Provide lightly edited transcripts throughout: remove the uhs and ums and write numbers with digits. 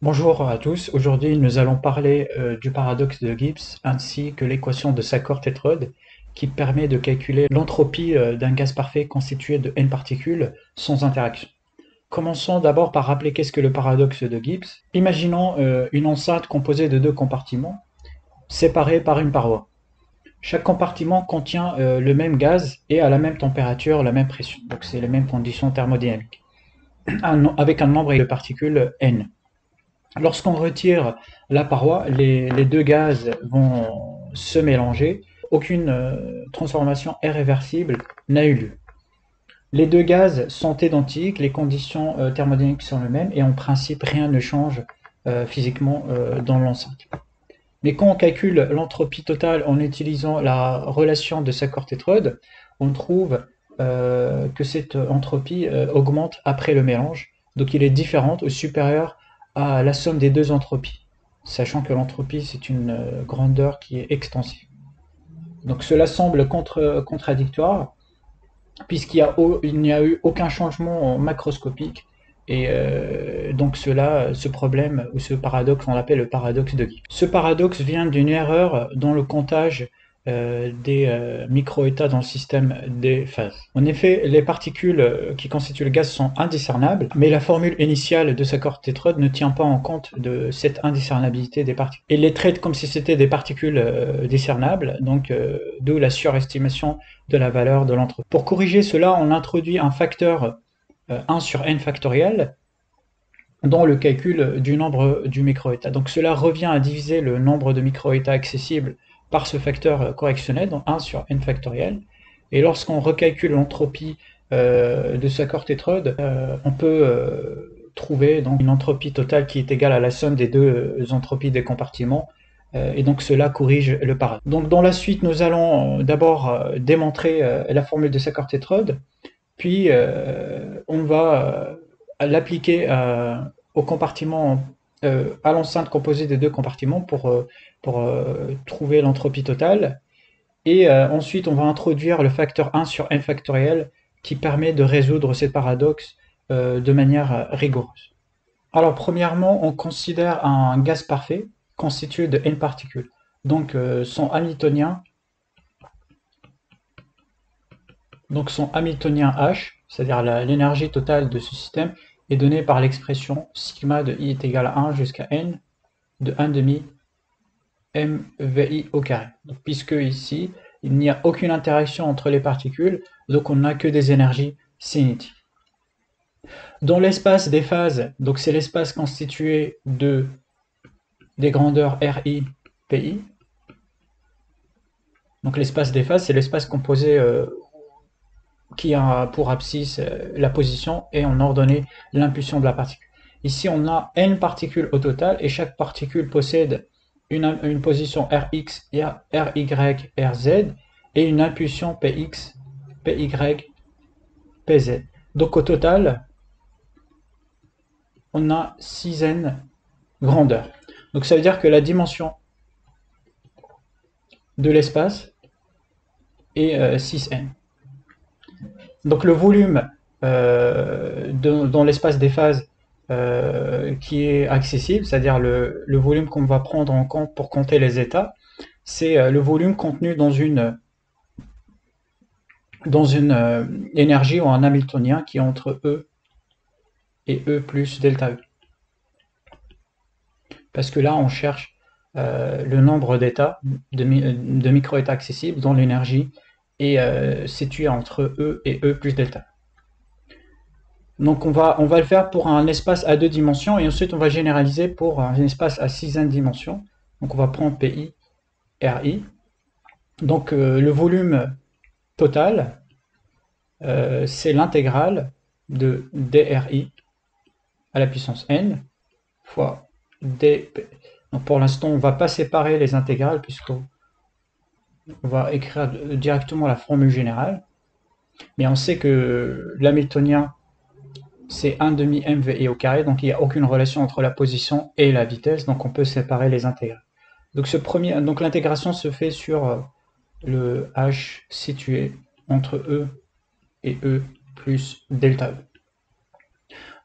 Bonjour à tous, aujourd'hui nous allons parler du paradoxe de Gibbs ainsi que l'équation de Sackur-Tetrode qui permet de calculer l'entropie d'un gaz parfait constitué de n particules sans interaction. Commençons d'abord par rappeler qu'est-ce que le paradoxe de Gibbs. Imaginons une enceinte composée de deux compartiments séparés par une paroi. Chaque compartiment contient le même gaz et à la même température, la même pression, donc c'est les mêmes conditions thermodynamiques, avec un nombre de particules n. Lorsqu'on retire la paroi, les deux gaz vont se mélanger. Aucune transformation irréversible n'a eu lieu. Les deux gaz sont identiques, les conditions thermodynamiques sont les mêmes et en principe rien ne change physiquement dans l'enceinte. Mais quand on calcule l'entropie totale en utilisant la relation de Sackur-Tetrode, on trouve que cette entropie augmente après le mélange, donc il est différente ou supérieure à la somme des deux entropies, sachant que l'entropie c'est une grandeur qui est extensive. Donc cela semble contradictoire, puisqu'il n'y a eu aucun changement macroscopique, et donc ce problème ou ce paradoxe, on l'appelle le paradoxe de Gibbs. Ce paradoxe vient d'une erreur dans le comptage des microétats dans le système des phases. En effet, les particules qui constituent le gaz sont indiscernables, mais la formule initiale de Sackur-Tetrode ne tient pas en compte de cette indiscernabilité des particules. Il les traite comme si c'était des particules discernables, donc d'où la surestimation de la valeur de l'entropie. Pour corriger cela, on introduit un facteur 1 sur n factoriel dans le calcul du nombre du microétat. Donc cela revient à diviser le nombre de microétats accessibles par ce facteur correctionnel, donc 1 sur n factoriel. Et lorsqu'on recalcule l'entropie de Sackur-Tetrode, on peut trouver donc une entropie totale qui est égale à la somme des deux entropies des compartiments, et donc cela corrige le paradoxe. Donc dans la suite, nous allons d'abord démontrer la formule de Sackur-Tetrode, puis on va l'appliquer au compartiment, à l'enceinte composée des deux compartiments pour trouver l'entropie totale. Et ensuite, on va introduire le facteur 1 sur n factoriel qui permet de résoudre ces paradoxes de manière rigoureuse. Alors, premièrement, on considère un gaz parfait constitué de n particules. Donc, son Hamiltonien H, c'est-à-dire l'énergie totale de ce système, est donnée par l'expression sigma de I est égal à 1 jusqu'à n de 1 demi mvi au carré. Donc, puisque ici, il n'y a aucune interaction entre les particules, donc on n'a que des énergies cinétiques. Dans l'espace des phases, donc c'est l'espace constitué des grandeurs RI, PI. Donc l'espace des phases, c'est l'espace composé qui a pour abscisse la position et on a ordonné l'impulsion de la particule. Ici, on a n particules au total et chaque particule possède une position Rx, Ry, Rz et une impulsion Px, Py, Pz. Donc au total, on a 6n grandeurs. Donc ça veut dire que la dimension de l'espace est 6n. Donc le volume dans l'espace des phases qui est accessible, c'est-à-dire le volume qu'on va prendre en compte pour compter les états, c'est le volume contenu dans une énergie ou un Hamiltonien qui est entre E et E plus delta E. Parce que là, on cherche le nombre d'états, de micro-états accessibles dont l'énergie est située entre E et E plus delta. Donc on va le faire pour un espace à 2 dimensions et ensuite on va généraliser pour un espace à 6 dimensions. Donc on va prendre PI, RI. Donc le volume total, c'est l'intégrale de DRI à la puissance n fois dp. Donc pour l'instant, on ne va pas séparer les intégrales puisqu'on va écrire directement la formule générale. Mais on sait que l'hamiltonien, c'est 1 demi mvi au carré, donc il n'y a aucune relation entre la position et la vitesse, donc on peut séparer les intégrales. Donc l'intégration se fait sur le h situé entre E et E plus delta E.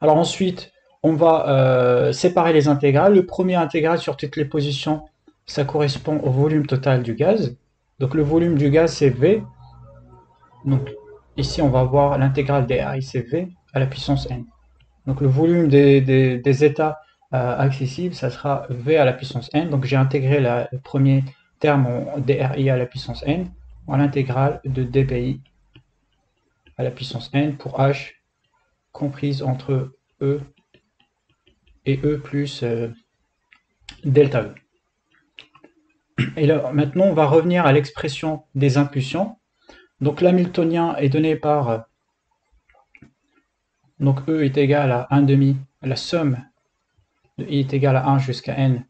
Alors ensuite, On va séparer les intégrales. Le premier intégral sur toutes les positions, ça correspond au volume total du gaz. Donc le volume du gaz, c'est V. Donc ici, on va voir l'intégrale des R, c'est V à la puissance n. Donc le volume des états accessibles, ça sera V à la puissance n. Donc j'ai intégré le premier terme en DRI à la puissance n en l'intégrale de dBi à la puissance n pour H comprise entre E et E plus delta E. Et là, maintenant, on va revenir à l'expression des impulsions. Donc l'hamiltonien est donné par donc E est égal à 1 demi, la somme de I est égal à 1 jusqu'à n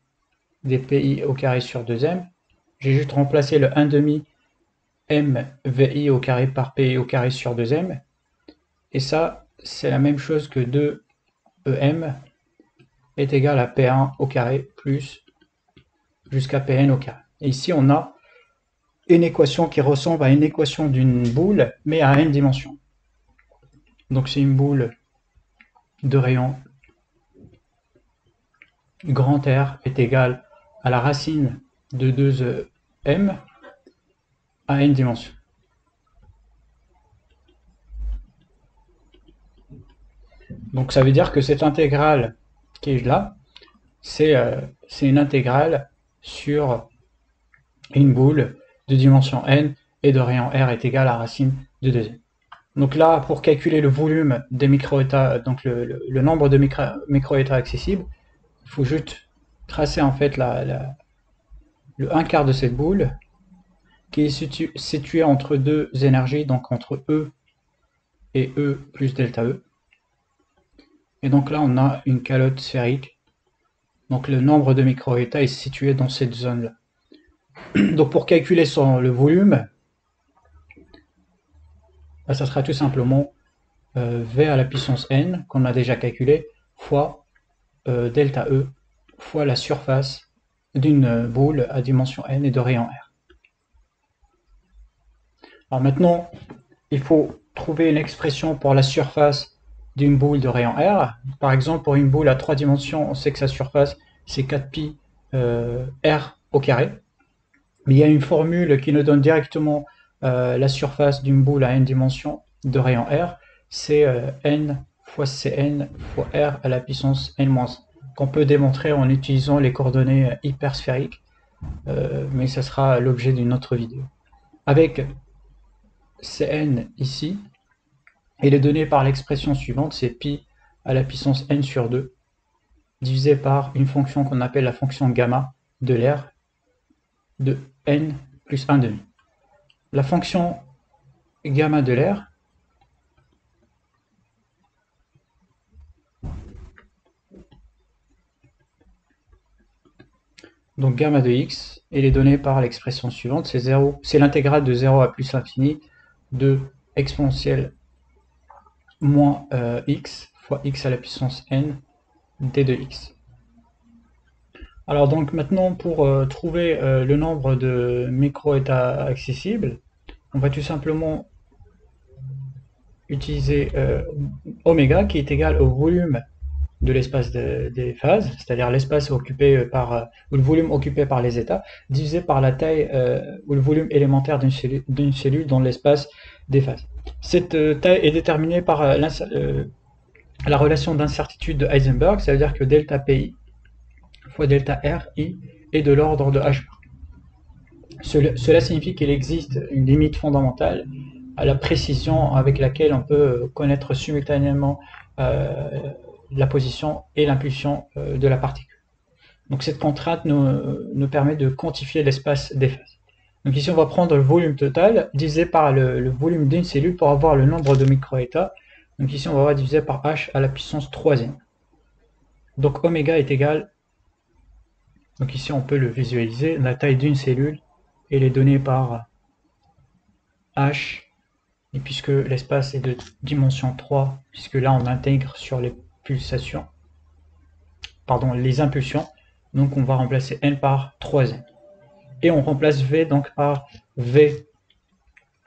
des PI au carré sur 2m. J'ai juste remplacé le 1 demi MVI au carré par PI au carré sur 2m. Et ça, c'est la même chose que 2EM est égal à P1 au carré plus jusqu'à Pn au carré. Et ici, on a une équation qui ressemble à une équation d'une boule, mais à n dimensions. Donc c'est une boule de rayon grand R est égal à la racine de 2m à n dimensions. Donc ça veut dire que cette intégrale qui est là, c'est une intégrale sur une boule de dimension n et de rayon R est égal à la racine de 2m. Donc là, pour calculer le volume des microétats, donc le nombre de microétats accessibles, il faut juste tracer en fait le 1 quart de cette boule qui est située entre deux énergies, donc entre E et E plus delta E. Et donc là, on a une calotte sphérique. Donc le nombre de microétats est situé dans cette zone-là. Donc pour calculer le volume, ça sera tout simplement V à la puissance n, qu'on a déjà calculé, fois delta E, fois la surface d'une boule à dimension n et de rayon R. Alors maintenant, il faut trouver une expression pour la surface d'une boule de rayon R. Par exemple, pour une boule à 3 dimensions, on sait que sa surface, c'est 4pi R au carré. Mais il y a une formule qui nous donne directement la surface d'une boule à n dimensions de rayon R. C'est n fois Cn fois R à la puissance n-1, qu'on peut démontrer en utilisant les coordonnées hypersphériques. Mais ça sera l'objet d'une autre vidéo. Avec Cn ici, il est donné par l'expression suivante, c'est pi à la puissance n sur 2, divisé par une fonction qu'on appelle la fonction gamma de l'air, de n plus 1 demi. La fonction gamma de l'air, donc gamma de x, elle est donnée par l'expression suivante, c'est l'intégrale de 0 à plus l'infini de exponentielle moins x fois x à la puissance n d de x. Alors donc maintenant pour trouver le nombre de microétats accessibles, on va tout simplement utiliser oméga qui est égal au volume de l'espace des phases, c'est-à-dire l'espace occupé par ou le volume occupé par les états, divisé par la taille ou le volume élémentaire d'une cellule dans l'espace des phases. Cette taille est déterminée par la relation d'incertitude de Heisenberg, ça veut dire que delta Pi fois delta RI est de l'ordre de H. Cela signifie qu'il existe une limite fondamentale à la précision avec laquelle on peut connaître simultanément la position et l'impulsion de la particule. Donc cette contrainte nous permet de quantifier l'espace des phases. Donc ici on va prendre le volume total divisé par le volume d'une cellule pour avoir le nombre de microétats. Donc ici on va avoir divisé par h à la puissance 3e. Donc oméga est égal, donc ici on peut le visualiser, la taille d'une cellule elle est donnée par h, et puisque l'espace est de dimension 3, puisque là on intègre sur les pulsations, pardon, les impulsions, donc on va remplacer n par 3n. Et on remplace v donc par v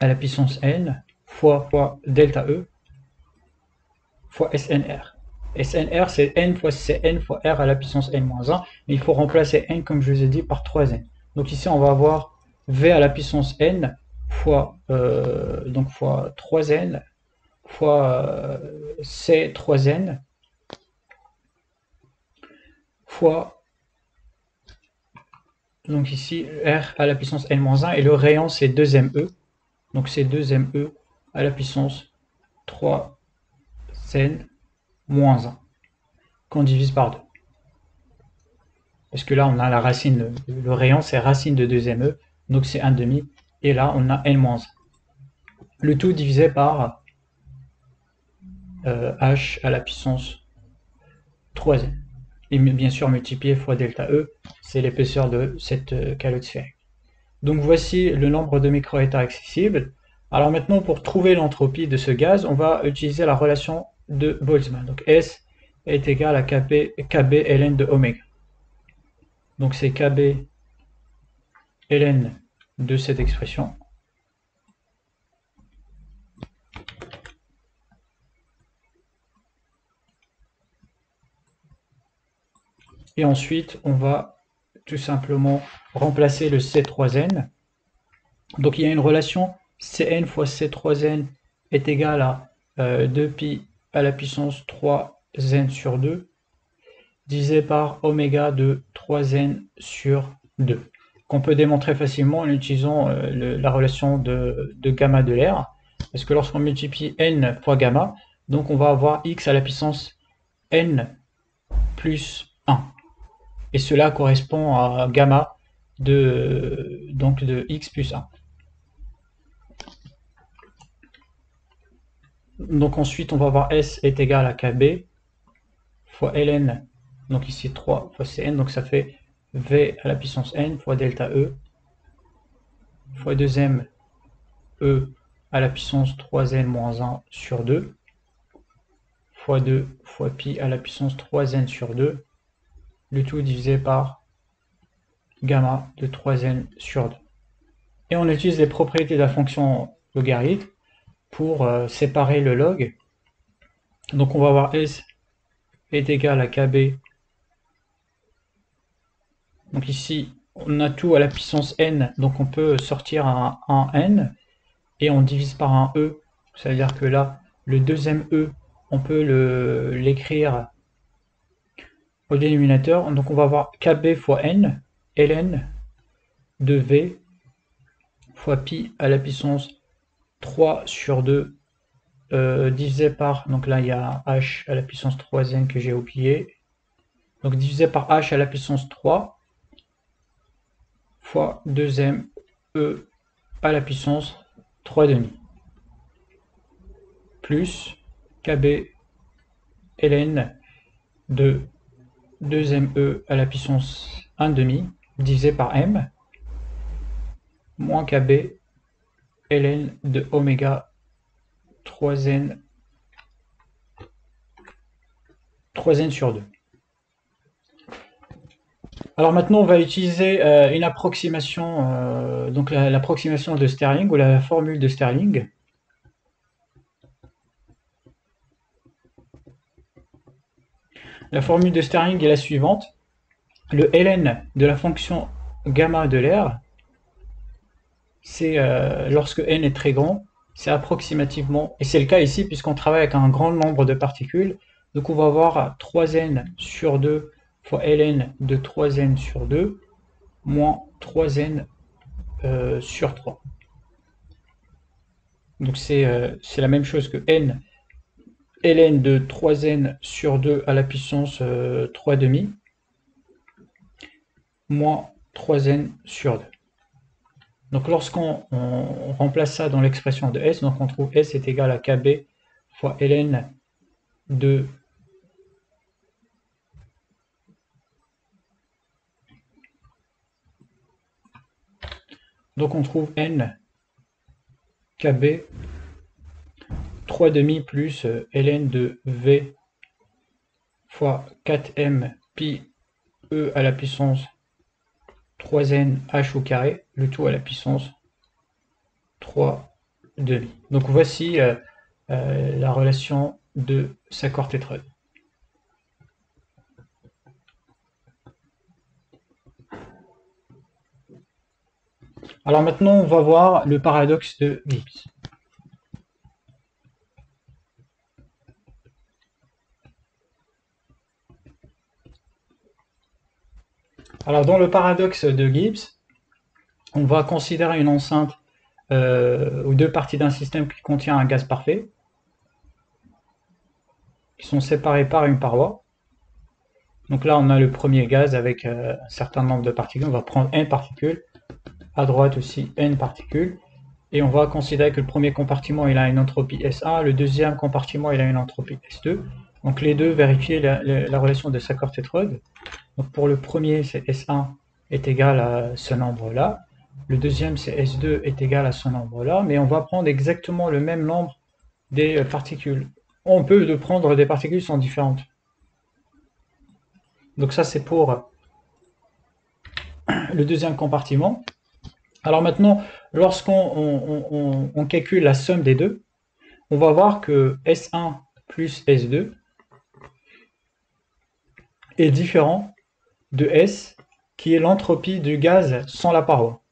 à la puissance n fois delta E fois SNR. SNR, c'est n fois Cn fois r à la puissance n-1. Mais il faut remplacer n, comme je vous ai dit, par 3n. Donc ici, on va avoir v à la puissance n fois, donc fois 3n fois c 3n fois, donc ici, r à la puissance n-1. Et le rayon, c'est 2me. Donc c'est 2me à la puissance 3n moins 1 qu'on divise par 2. Parce que là, on a la racine, le rayon, c'est racine de 2me, donc c'est 1,5. Et là, on a n-1. Le tout divisé par h à la puissance 3n. Et bien sûr, multiplié fois delta E, c'est l'épaisseur de cette calotte sphérique. Donc voici le nombre de microétats accessibles. Alors maintenant, pour trouver l'entropie de ce gaz, on va utiliser la relation de Boltzmann. Donc S est égal à Kb ln de oméga. Donc c'est Kb ln de cette expression. Et ensuite, on va tout simplement remplacer le C3n. Donc il y a une relation Cn fois C3n est égal à 2pi à la puissance 3n sur 2 divisé par oméga de 3n sur 2. Qu'on peut démontrer facilement en utilisant la relation de gamma de l'air. Parce que lorsqu'on multiplie n fois gamma, donc on va avoir x à la puissance n plus 1. Et cela correspond à gamma donc de x plus 1. Donc ensuite, on va avoir S est égal à Kb fois Ln, donc ici 3 fois Cn, donc ça fait V à la puissance n fois delta E fois 2m E à la puissance 3n moins 1 sur 2 fois 2 fois pi à la puissance 3n sur 2, le tout divisé par gamma de 3n sur 2. Et on utilise les propriétés de la fonction logarithme pour séparer le log. Donc on va avoir S est égal à Kb. Donc ici, on a tout à la puissance n, donc on peut sortir un n, et on divise par un e, ça veut dire que là, le deuxième e, on peut l'écrire au dénominateur, donc on va avoir Kb fois n, ln de v, fois pi à la puissance 3 sur 2, divisé par, donc là il y a h à la puissance 3n que j'ai oublié, donc divisé par h à la puissance 3, fois 2m e à la puissance 3,5 plus Kb ln de 2me à la puissance 1,5 divisé par m moins Kb ln de oméga 3n sur 2. Alors maintenant, on va utiliser une approximation, donc l'approximation de Stirling ou la formule de Stirling. La formule de Stirling est la suivante. Le ln de la fonction gamma de l'air, c'est lorsque n est très grand, c'est approximativement, et c'est le cas ici puisqu'on travaille avec un grand nombre de particules, donc on va avoir 3n sur 2 fois ln de 3n sur 2 moins 3n sur 3. Donc c'est la même chose que n ln de 3n sur 2 à la puissance 3,5 moins 3n sur 2. Donc lorsqu'on remplace ça dans l'expression de S, donc on trouve S est égal à Kb fois ln de donc on trouve n Kb 3,5 plus ln de V fois 4m pi E à la puissance 3n h au carré, le tout à la puissance 3,5. Donc voici la relation de Sacor-Tetrode. Alors maintenant, on va voir le paradoxe de Gibbs. Alors dans le paradoxe de Gibbs, on va considérer une enceinte ou deux parties d'un système qui contient un gaz parfait, qui sont séparées par une paroi. Donc là, on a le premier gaz avec un certain nombre de particules. On va prendre n particules. À droite aussi, n particules. Et on va considérer que le premier compartiment il a une entropie S1, le deuxième compartiment il a une entropie S2. Donc les deux, vérifier la relation de Sackur-Tetrode. Donc pour le premier, c'est S1 est égal à ce nombre-là. Le deuxième, c'est S2 est égal à ce nombre-là. Mais on va prendre exactement le même nombre des particules. On peut prendre des particules qui sont différentes. Donc ça, c'est pour le deuxième compartiment. Alors maintenant, lorsqu'on calcule la somme des deux, on va voir que S1 plus S2 est différent de S, qui est l'entropie du gaz sans la paroi.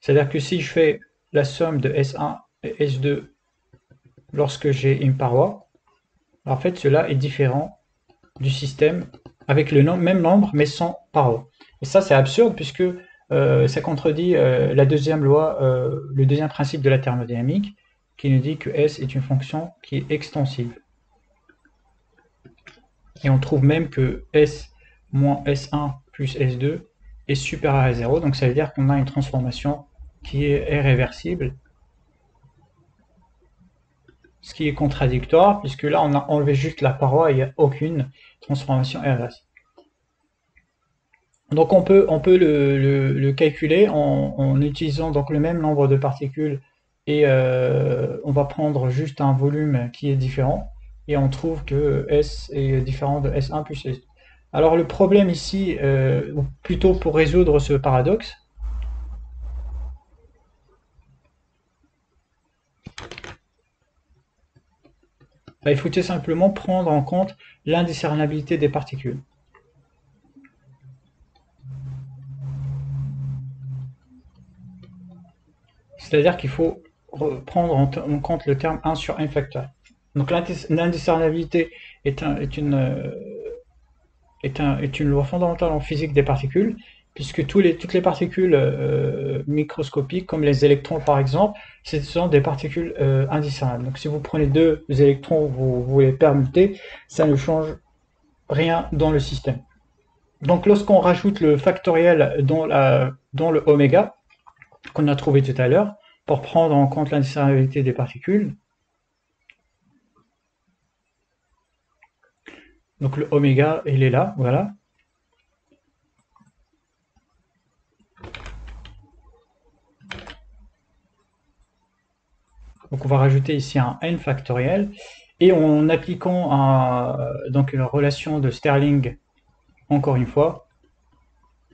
C'est-à-dire que si je fais la somme de S1 et S2 lorsque j'ai une paroi, en fait cela est différent du système avec le même nombre mais sans paroi. Et ça c'est absurde puisque ça contredit la deuxième loi, le deuxième principe de la thermodynamique qui nous dit que S est une fonction qui est extensive. Et on trouve même que S moins S1 plus S2 est supérieur à 0, donc ça veut dire qu'on a une transformation qui est réversible, ce qui est contradictoire puisque là on a enlevé juste la paroi et il n'y a aucune transformation réversible. Donc on peut le calculer en utilisant donc le même nombre de particules et on va prendre juste un volume qui est différent et on trouve que S est différent de S1 plus S2. Alors le problème ici, ou plutôt pour résoudre ce paradoxe, il faut tout simplement prendre en compte l'indiscernabilité des particules. C'est-à-dire qu'il faut prendre en compte le terme 1 sur n factoriel. Donc l'indiscernabilité est une loi fondamentale en physique des particules, puisque toutes les particules microscopiques, comme les électrons par exemple, ce sont des particules indiscernables. Donc si vous prenez deux électrons, vous les permutez, ça ne change rien dans le système. Donc lorsqu'on rajoute le factoriel dans le oméga, qu'on a trouvé tout à l'heure, pour prendre en compte l'indiscernabilité des particules, donc le oméga, il est là, voilà. Donc on va rajouter ici un n factoriel, et en appliquant donc une relation de Stirling, encore une fois,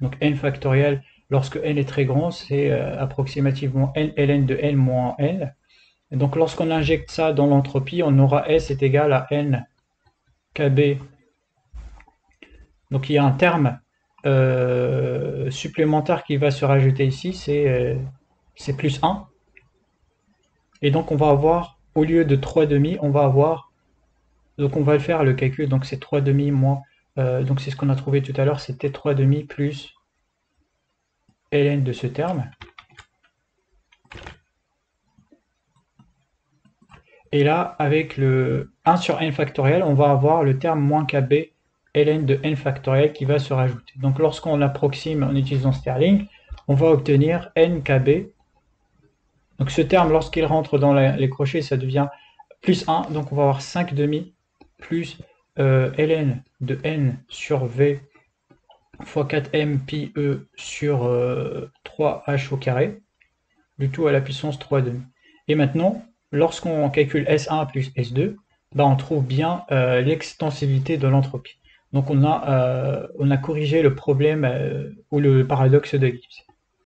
donc n factoriel, lorsque n est très grand, c'est approximativement n ln de n moins n. Et donc lorsqu'on injecte ça dans l'entropie, on aura S est égal à n kb. Donc il y a un terme supplémentaire qui va se rajouter ici, c'est plus 1. Et donc on va avoir, au lieu de 3 demi, on va avoir, donc on va faire le calcul, donc c'est 3 demi moins, donc c'est ce qu'on a trouvé tout à l'heure, c'était 3 demi plus ln de ce terme. Et là, avec le 1 sur n factoriel, on va avoir le terme moins kb ln de n factoriel qui va se rajouter. Donc lorsqu'on approxime en utilisant Stirling, on va obtenir n kb. Donc ce terme, lorsqu'il rentre dans les crochets, ça devient plus 1. Donc on va avoir 5 demi plus ln de n sur v fois 4m pi e sur 3h au carré, du tout à la puissance 3 demi. Et maintenant, lorsqu'on calcule S1 plus S2, on trouve bien l'extensivité de l'entropie. Donc on a corrigé le problème ou le paradoxe de Gibbs.